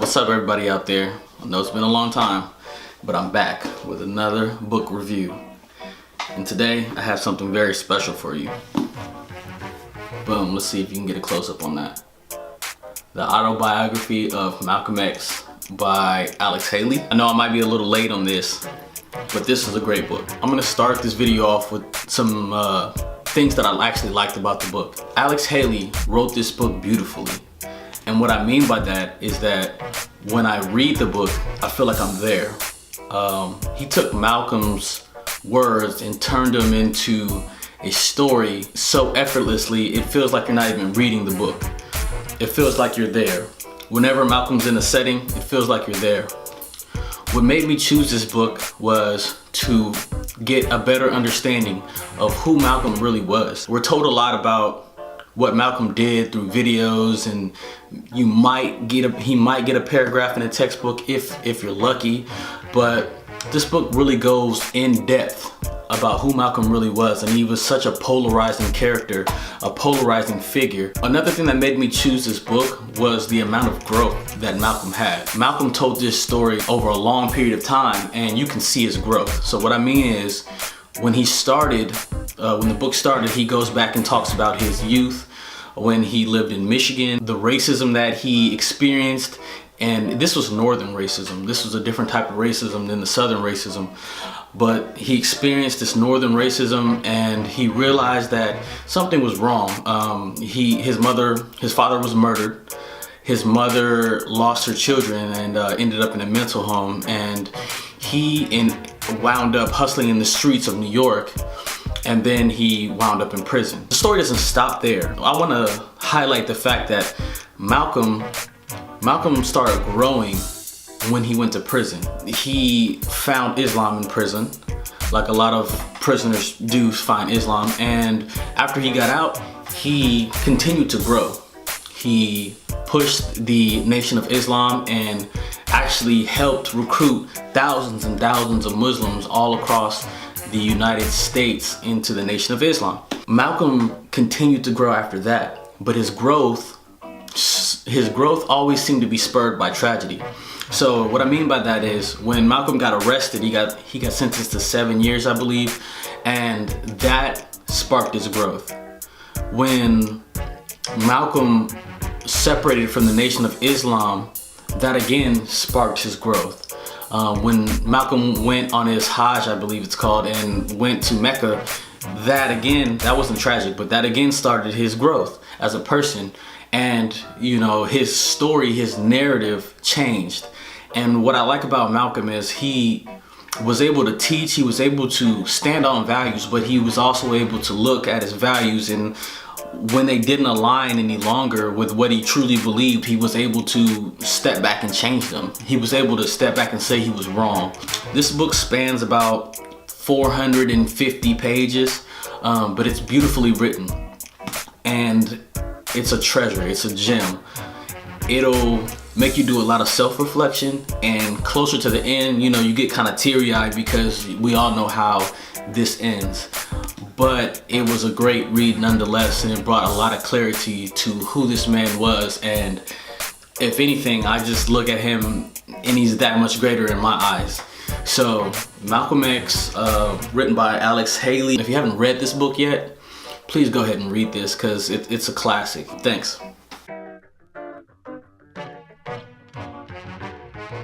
What's up, everybody out there? I know it's been a long time, but I'm back with another book review. And today I have something very special for you. Boom, let's see if you can get a close-up on that. The Autobiography of Malcolm X by Alex Haley. I know I might be a little late on this, but this is a great book. I'm gonna start this video off with some things that I actually liked about the book. Alex Haley wrote this book beautifully. And what I mean by that is that when I read the book, I feel like I'm there. He took Malcolm's words and turned them into a story so effortlessly, it feels like you're not even reading the book. It feels like you're there. Whenever Malcolm's in a setting, it feels like you're there. What made me choose this book was to get a better understanding of who Malcolm really was. We're told a lot about what Malcolm did through videos, and he might get a paragraph in a textbook if you're lucky, but this book really goes in depth about who Malcolm really was, and he was such a polarizing character, a polarizing figure. Another thing that made me choose this book was the amount of growth that Malcolm had. Malcolm told this story over a long period of time, and you can see his growth. So what I mean is, when he started, when the book started, he goes back and talks about his youth, when he lived in Michigan, the racism that he experienced, and this was northern racism. This was a different type of racism than the southern racism, but he experienced this northern racism, and he realized that something was wrong. His father was murdered. His mother lost her children and ended up in a mental home, and he wound up hustling in the streets of New York, and then he wound up in prison. The story doesn't stop there. I want to highlight the fact that Malcolm started growing when he went to prison. He found Islam in prison, like a lot of prisoners do find Islam, and after he got out, he continued to grow. He pushed the Nation of Islam and actually helped recruit thousands and thousands of Muslims all across the United States into the Nation of Islam. Malcolm continued to grow after that, but his growth always seemed to be spurred by tragedy. So what I mean by that is, when Malcolm got arrested, he got sentenced to 7 years, I believe, and that sparked his growth. When Malcolm separated from the Nation of Islam, that again sparked his growth. When Malcolm went on his Hajj, I believe it's called, and went to Mecca, that wasn't tragic, but that again started his growth as a person. And you know, his story, his narrative changed. And what I like about Malcolm is he was able to teach, he was able to stand on values, but he was also able to look at his values, and when they didn't align any longer with what he truly believed, he was able to step back and change them. He was able to step back and say he was wrong. This book spans about 450 pages, but it's beautifully written. And it's a treasure, it's a gem. It'll make you do a lot of self-reflection, and closer to the end, you know, you get kind of teary-eyed because we all know how this ends. But it was a great read nonetheless, and it brought a lot of clarity to who this man was. And if anything, I just look at him and he's that much greater in my eyes. So Malcolm X, written by Alex Haley. If you haven't read this book yet, please go ahead and read this, because it's a classic. Thanks.